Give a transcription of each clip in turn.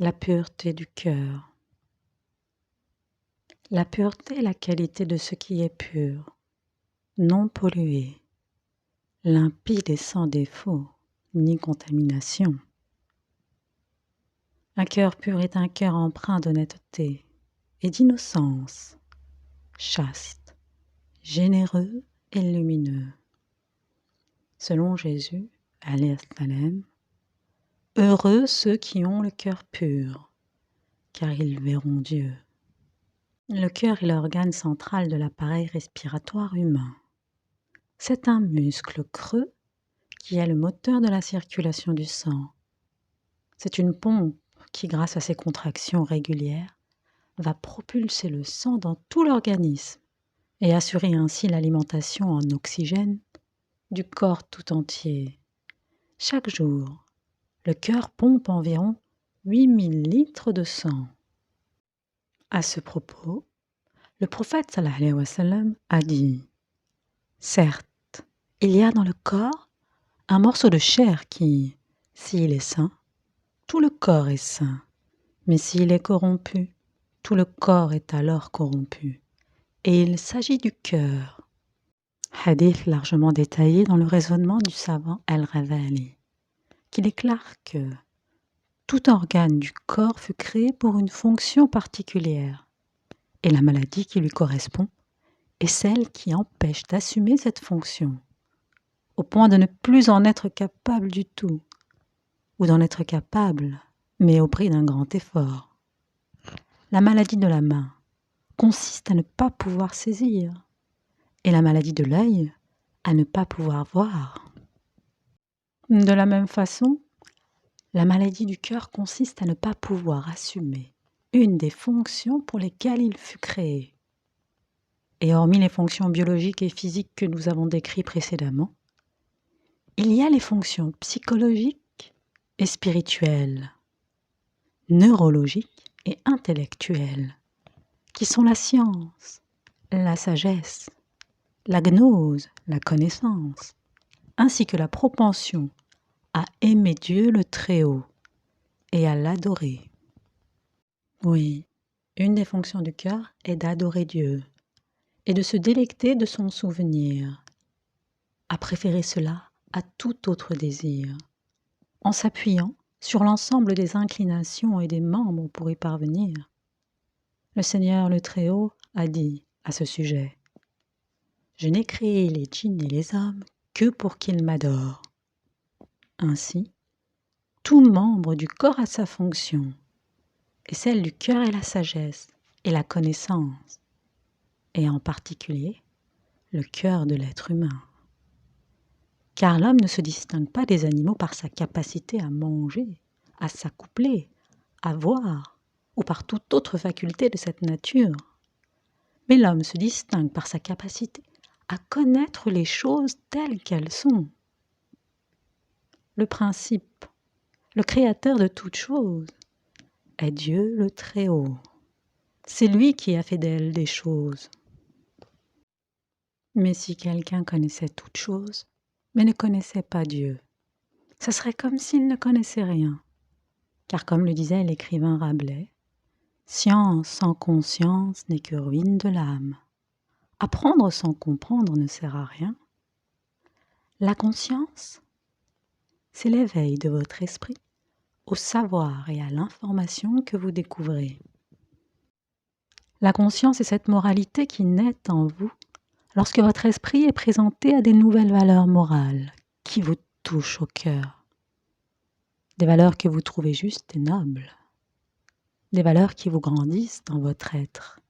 La pureté du cœur. La pureté est la qualité de ce qui est pur, non pollué, limpide et sans défaut, ni contamination. Un cœur pur est un cœur empreint d'honnêteté et d'innocence, chaste, généreux et lumineux. Selon Jésus, alayhi salam, heureux ceux qui ont le cœur pur, car ils verront Dieu. Le cœur est l'organe central de l'appareil respiratoire humain. C'est un muscle creux qui est le moteur de la circulation du sang. C'est une pompe qui, grâce à ses contractions régulières, va propulser le sang dans tout l'organisme et assurer ainsi l'alimentation en oxygène du corps tout entier. Chaque jour, le cœur pompe environ 8000 litres de sang. À ce propos, le prophète sallallahu alayhi wa sallam a dit « Certes, il y a dans le corps un morceau de chair qui, s'il est sain, tout le corps est sain, mais s'il est corrompu, tout le corps est alors corrompu. Et il s'agit du cœur. » Hadith largement détaillé dans le raisonnement du savant Al-Ghazali, qui déclare que tout organe du corps fut créé pour une fonction particulière, et la maladie qui lui correspond est celle qui empêche d'assumer cette fonction, au point de ne plus en être capable du tout, ou d'en être capable, mais au prix d'un grand effort. La maladie de la main consiste à ne pas pouvoir saisir, et la maladie de l'œil à ne pas pouvoir voir. De la même façon, la maladie du cœur consiste à ne pas pouvoir assumer une des fonctions pour lesquelles il fut créé. Et hormis les fonctions biologiques et physiques que nous avons décrites précédemment, il y a les fonctions psychologiques et spirituelles, neurologiques et intellectuelles, qui sont la science, la sagesse, la gnose, la connaissance, ainsi que la propension à aimer Dieu le Très-Haut et à l'adorer. Oui, une des fonctions du cœur est d'adorer Dieu et de se délecter de son souvenir, à préférer cela à tout autre désir, en s'appuyant sur l'ensemble des inclinations et des membres pour y parvenir. Le Seigneur le Très-Haut a dit à ce sujet « Je n'ai créé les djinns et les hommes que pour qu'ils m'adorent. » Ainsi, tout membre du corps a sa fonction, et celle du cœur est la sagesse et la connaissance, et en particulier le cœur de l'être humain. Car l'homme ne se distingue pas des animaux par sa capacité à manger, à s'accoupler, à voir, ou par toute autre faculté de cette nature. Mais l'homme se distingue par sa capacité à connaître les choses telles qu'elles sont. Le principe, le créateur de toutes choses, est Dieu le Très-Haut. C'est lui qui a fait d'elles des choses. Mais si quelqu'un connaissait toutes choses, mais ne connaissait pas Dieu, ce serait comme s'il ne connaissait rien. Car comme le disait l'écrivain Rabelais, « Science sans conscience n'est que ruine de l'âme. Apprendre sans comprendre ne sert à rien. » La conscience, c'est l'éveil de votre esprit au savoir et à l'information que vous découvrez. La conscience est cette moralité qui naît en vous lorsque votre esprit est présenté à des nouvelles valeurs morales qui vous touchent au cœur. Des valeurs que vous trouvez justes et nobles. Des valeurs qui vous grandissent dans votre être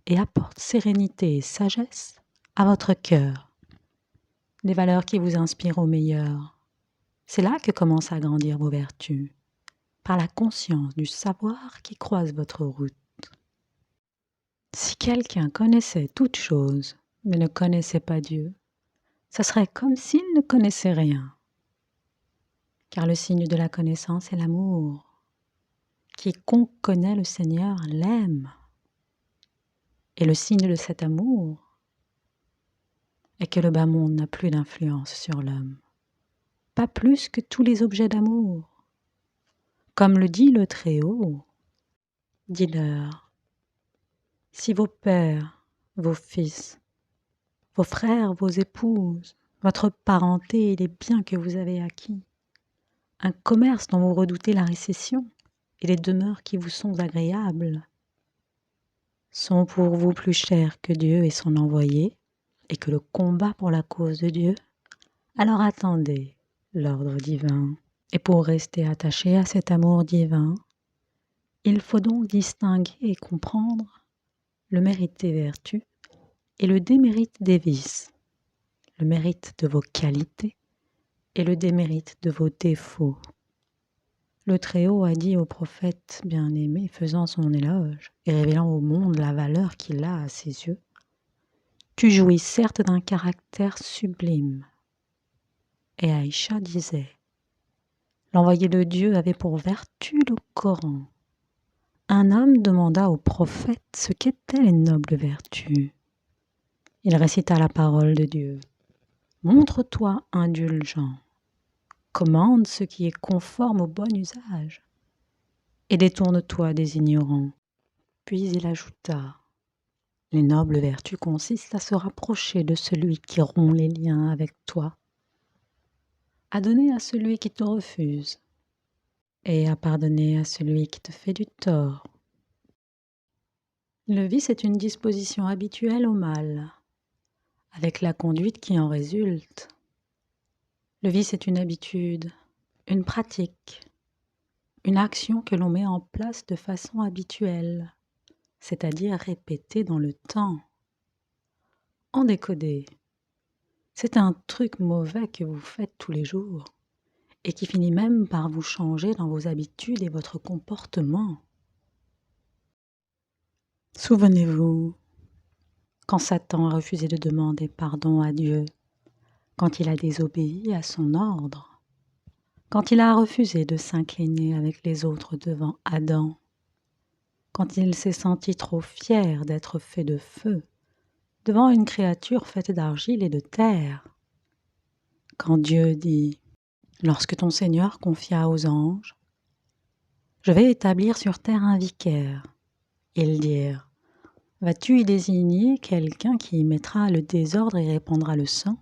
et apportent sérénité et sagesse à votre cœur. Des valeurs qui vous inspirent au meilleur. C'est là que commencent à grandir vos vertus, par la conscience du savoir qui croise votre route. Si quelqu'un connaissait toutes choses, mais ne connaissait pas Dieu, ce serait comme s'il ne connaissait rien. Car le signe de la connaissance est l'amour. Quiconque connaît le Seigneur l'aime. Et le signe de cet amour est que le bas monde n'a plus d'influence sur l'homme. Pas plus que tous les objets d'amour. Comme le dit le Très-Haut, dis-leur, si vos pères, vos fils, vos frères, vos épouses, votre parenté et les biens que vous avez acquis, un commerce dont vous redoutez la récession et les demeures qui vous sont agréables, sont pour vous plus chers que Dieu et son envoyé, et que le combat pour la cause de Dieu, alors attendez l'ordre divin. Et pour rester attaché à cet amour divin, il faut donc distinguer et comprendre le mérite des vertus et le démérite des vices, le mérite de vos qualités et le démérite de vos défauts. Le Très-Haut a dit au prophète bien-aimé, faisant son éloge et révélant au monde la valeur qu'il a à ses yeux, « Tu jouis certes d'un caractère sublime. » Et Aïcha disait, « L'envoyé de Dieu avait pour vertu le Coran. » Un homme demanda au prophète ce qu'étaient les nobles vertus. Il récita la parole de Dieu. « Montre-toi indulgent, commande ce qui est conforme au bon usage, et détourne-toi des ignorants. » Puis il ajouta, « Les nobles vertus consistent à se rapprocher de celui qui rompt les liens avec toi, à donner à celui qui te refuse, et à pardonner à celui qui te fait du tort. » Le vice est une disposition habituelle au mal, avec la conduite qui en résulte. Le vice est une habitude, une pratique, une action que l'on met en place de façon habituelle, c'est-à-dire répétée dans le temps. En décoder, c'est un truc mauvais que vous faites tous les jours et qui finit même par vous changer dans vos habitudes et votre comportement. Souvenez-vous, quand Satan a refusé de demander pardon à Dieu, quand il a désobéi à son ordre, quand il a refusé de s'incliner avec les autres devant Adam, quand il s'est senti trop fier d'être fait de feu devant une créature faite d'argile et de terre, quand Dieu dit, lorsque ton Seigneur confia aux anges, « Je vais établir sur terre un vicaire », ils dirent, « Vas-tu y désigner quelqu'un qui y mettra le désordre et répandra le sang,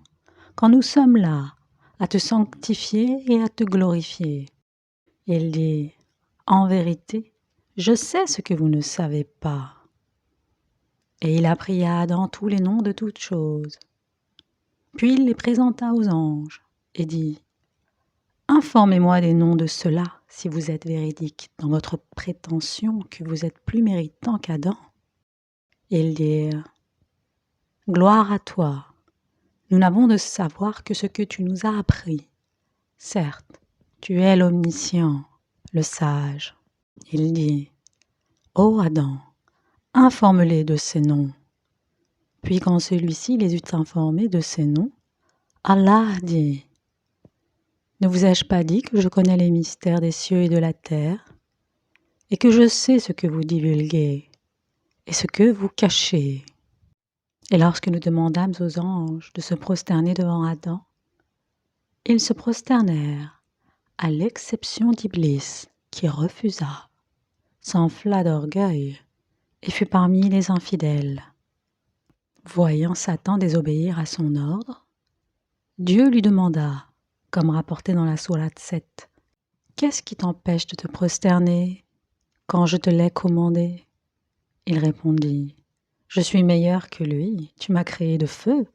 quand nous sommes là, à te sanctifier et à te glorifier ?» Il dit, « En vérité, je sais ce que vous ne savez pas. » Et il apprit à Adam tous les noms de toutes choses. Puis il les présenta aux anges et dit, « Informez-moi des noms de ceux-là, si vous êtes véridiques dans votre prétention que vous êtes plus méritant qu'Adam. » Ils dirent, « Gloire à toi, nous n'avons de savoir que ce que tu nous as appris. Certes, tu es l'omniscient, le sage. » Il dit, « Ô Adam, informe-les de ces noms. » Puis quand celui-ci les eut informés de ces noms, Allah dit, « Ne vous ai-je pas dit que je connais les mystères des cieux et de la terre, et que je sais ce que vous divulguez et ce que vous cachez ?» Et lorsque nous demandâmes aux anges de se prosterner devant Adam, ils se prosternèrent, à l'exception d'Iblis, qui refusa, s'enfla d'orgueil et fut parmi les infidèles. Voyant Satan désobéir à son ordre, Dieu lui demanda, comme rapporté dans la sourate 7, « Qu'est-ce qui t'empêche de te prosterner quand je te l'ai commandé ?» Il répondit, « Je suis meilleur que lui, tu m'as créé de feu,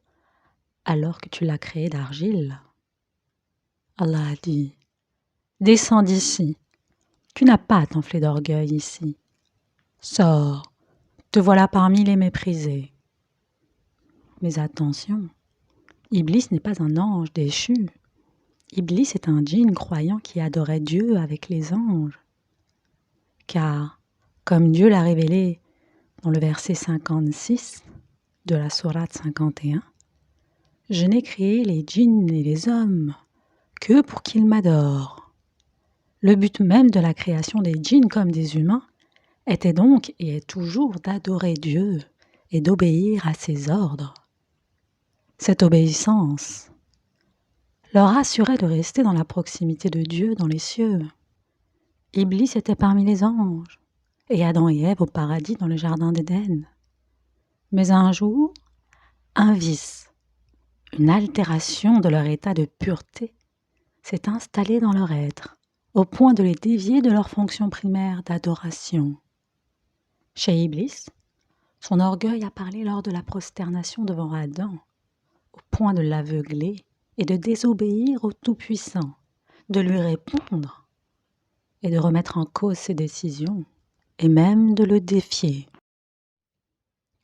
alors que tu l'as créé d'argile. » Allah a dit, « Descends d'ici, tu n'as pas à t'enfler d'orgueil ici. Sors, te voilà parmi les méprisés. » Mais attention, Iblis n'est pas un ange déchu. Iblis est un djinn croyant qui adorait Dieu avec les anges. Car, comme Dieu l'a révélé dans le verset 56 de la sourate 51, « Je n'ai créé les djinns et les hommes que pour qu'ils m'adorent. » Le but même de la création des djinns comme des humains était donc et est toujours d'adorer Dieu et d'obéir à ses ordres. Cette obéissance leur assurait de rester dans la proximité de Dieu dans les cieux Iblis était parmi les anges, et Adam et Ève au paradis dans le jardin d'Éden. Mais un jour, un vice, une altération de leur état de pureté s'est installé dans leur être, au point de les dévier de leur fonction primaire d'adoration. Chez Iblis, son orgueil a parlé lors de la prosternation devant Adam, au point de l'aveugler et de désobéir au Tout-Puissant, de lui répondre et de remettre en cause ses décisions, et même de le défier.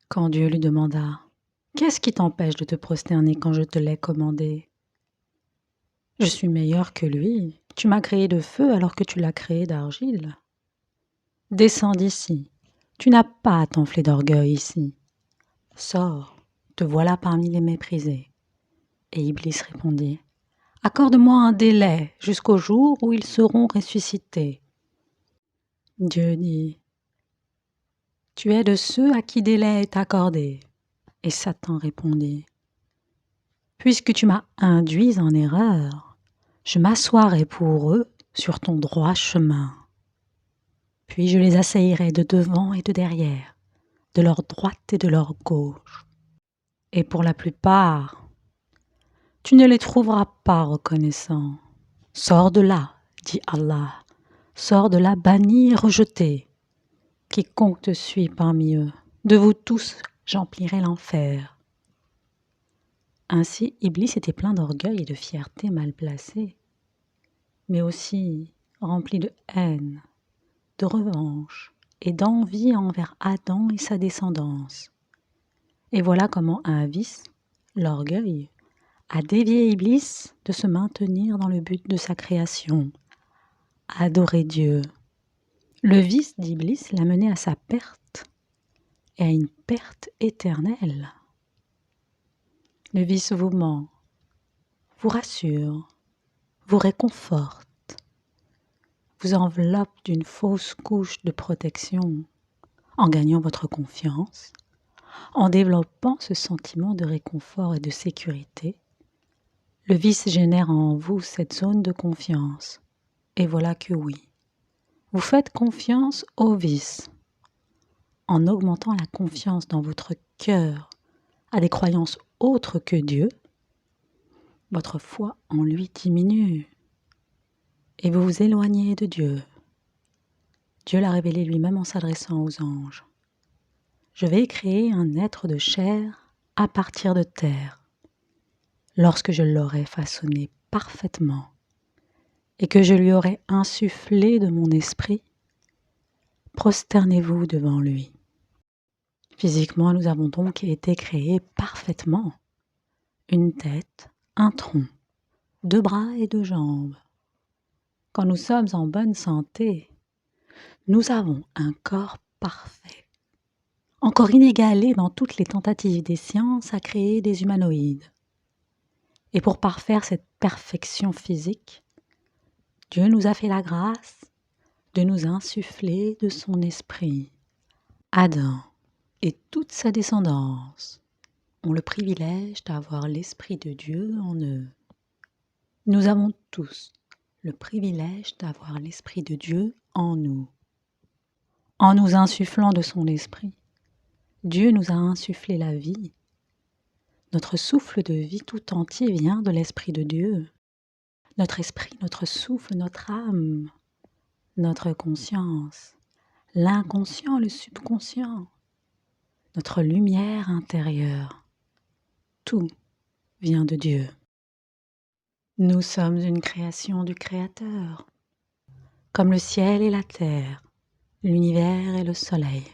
Quand Dieu lui demanda « Qu'est-ce qui t'empêche de te prosterner quand je te l'ai commandé ?» « Je suis meilleur que lui, tu m'as créé de feu alors que tu l'as créé d'argile. Descends d'ici, tu n'as pas à t'enfler d'orgueil ici. Sors, te voilà parmi les méprisés. » Et Iblis répondit « Accorde-moi un délai jusqu'au jour où ils seront ressuscités. » Dieu dit « Tu es de ceux à qui délai est accordé. » Et Satan répondit « Puisque tu m'as induit en erreur, je m'assoirai pour eux sur ton droit chemin. Puis je les assaillirai de devant et de derrière, de leur droite et de leur gauche. Et pour la plupart, tu ne les trouveras pas reconnaissants. Sors de là, dit Allah, sors de là banni et rejeté. Quiconque te suit parmi eux, de vous tous, j'emplirai l'enfer. » Ainsi, Iblis était plein d'orgueil et de fierté mal placée, mais aussi rempli de haine, de revanche et d'envie envers Adam et sa descendance. Et voilà comment un vice, l'orgueil, a dévié Iblis de se maintenir dans le but de sa création, adorer Dieu. Le vice d'Iblis l'a mené à sa perte et à une perte éternelle. Le vice vous ment, vous rassure, vous réconforte, vous enveloppe d'une fausse couche de protection en gagnant votre confiance, en développant ce sentiment de réconfort et de sécurité. Le vice génère en vous cette zone de confiance. Et voilà que oui, vous faites confiance au vice. En augmentant la confiance dans votre cœur à des croyances autres que Dieu, votre foi en lui diminue et vous vous éloignez de Dieu. Dieu l'a révélé lui-même en s'adressant aux anges. Je vais créer un être de chair à partir de terre. Lorsque je l'aurai façonné parfaitement et que je lui aurai insufflé de mon esprit, prosternez-vous devant lui. Physiquement, nous avons donc été créés parfaitement. Une tête, un tronc, 2 bras et 2 jambes. Quand nous sommes en bonne santé, nous avons un corps parfait, encore inégalé dans toutes les tentatives des sciences à créer des humanoïdes. Et pour parfaire cette perfection physique, Dieu nous a fait la grâce de nous insuffler de son esprit. Adam et toute sa descendance ont le privilège d'avoir l'Esprit de Dieu en eux. Nous avons tous le privilège d'avoir l'Esprit de Dieu en nous. En nous insufflant de son Esprit, Dieu nous a insufflé la vie. Notre souffle de vie tout entier vient de l'Esprit de Dieu. Notre esprit, notre souffle, notre âme, notre conscience, l'inconscient, le subconscient, notre lumière intérieure. Tout vient de Dieu. Nous sommes une création du Créateur, comme le ciel et la terre, l'univers et le soleil,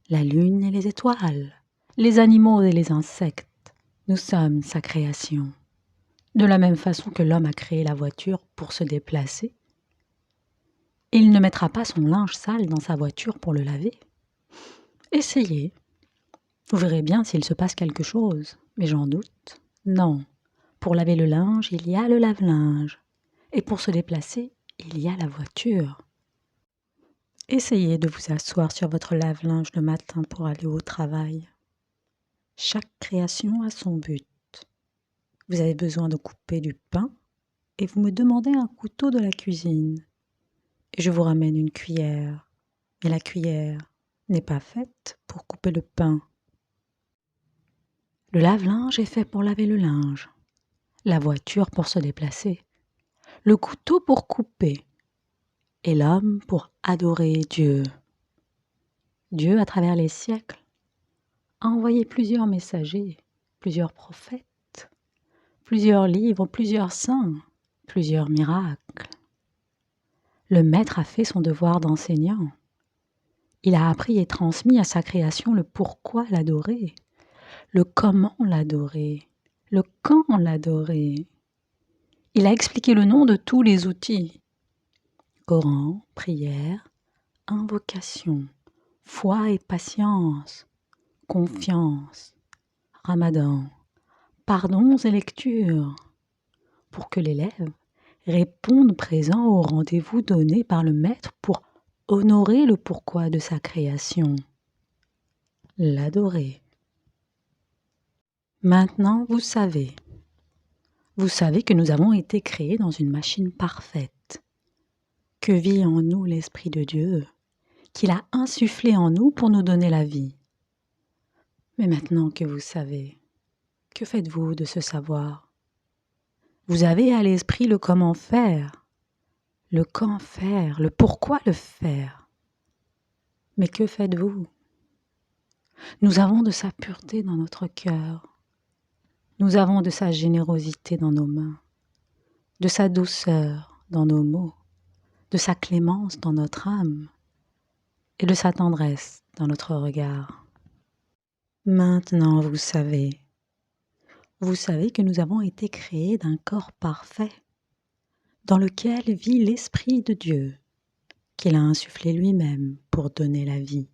la lune et les étoiles, les animaux et les insectes. Nous sommes sa création. De la même façon que l'homme a créé la voiture pour se déplacer, il ne mettra pas son linge sale dans sa voiture pour le laver. Essayez. Vous verrez bien s'il se passe quelque chose, mais j'en doute. Non. Pour laver le linge, il y a le lave-linge. Et pour se déplacer, il y a la voiture. Essayez de vous asseoir sur votre lave-linge le matin pour aller au travail. Chaque création a son but. Vous avez besoin de couper du pain et vous me demandez un couteau de la cuisine. et je vous ramène une cuillère. Mais la cuillère n'est pas faite pour couper le pain. Le lave-linge est fait pour laver le linge, la voiture pour se déplacer, le couteau pour couper et l'homme pour adorer Dieu. Dieu, à travers les siècles, a envoyé plusieurs messagers, plusieurs prophètes, plusieurs livres, plusieurs saints, plusieurs miracles. Le Maître a fait son devoir d'enseignant. Il a appris et transmis à sa création le pourquoi l'adorer, le comment l'adorer, le quand l'adorer. Il a expliqué le nom de tous les outils. Coran, prière, invocation, foi et patience, confiance, Ramadan, pardons et lectures, pour que l'élève réponde présent au rendez-vous donné par le Maître pour honorer le pourquoi de sa création, l'adorer. Maintenant, vous savez que nous avons été créés dans une machine parfaite, que vit en nous l'Esprit de Dieu, qu'il a insufflé en nous pour nous donner la vie. Mais maintenant que vous savez, que faites-vous de ce savoir? Vous avez à l'esprit le comment faire, le quand faire, le pourquoi le faire. Mais que faites-vous? Nous avons de sa pureté dans notre cœur. Nous avons de sa générosité dans nos mains, de sa douceur dans nos mots, de sa clémence dans notre âme et de sa tendresse dans notre regard. Maintenant, vous savez que nous avons été créés d'un corps parfait, dans lequel vit l'Esprit de Dieu, qu'il a insufflé lui-même pour donner la vie.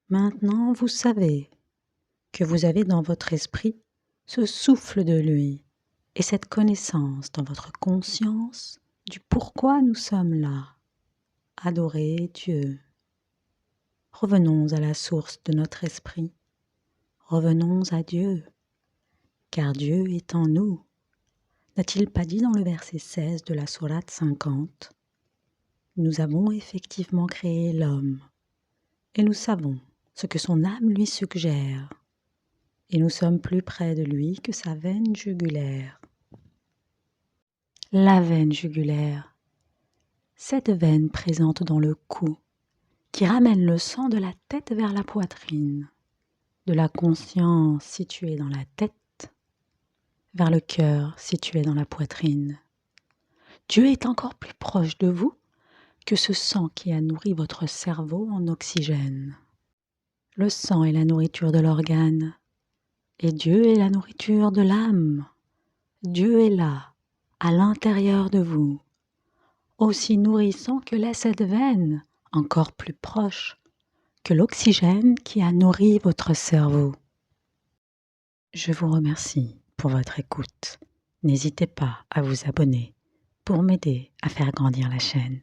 Maintenant, vous savez que vous avez dans votre esprit ce souffle de lui et cette connaissance dans votre conscience du pourquoi nous sommes là, adorer Dieu. Revenons à la source de notre esprit, revenons à Dieu, car Dieu est en nous. N'a-t-il pas dit dans le verset 16 de la sourate 50 ? Nous avons effectivement créé l'homme, et nous savons ce que son âme lui suggère, et nous sommes plus près de lui que sa veine jugulaire. La veine jugulaire, cette veine présente dans le cou, qui ramène le sang de la tête vers la poitrine, de la conscience située dans la tête, vers le cœur situé dans la poitrine. Dieu est encore plus proche de vous que ce sang qui a nourri votre cerveau en oxygène. Le sang est la nourriture de l'organe, et Dieu est la nourriture de l'âme. Dieu est là, à l'intérieur de vous, aussi nourrissant que l'est cette veine, encore plus proche que l'oxygène qui a nourri votre cerveau. Je vous remercie pour votre écoute. N'hésitez pas à vous abonner pour m'aider à faire grandir la chaîne.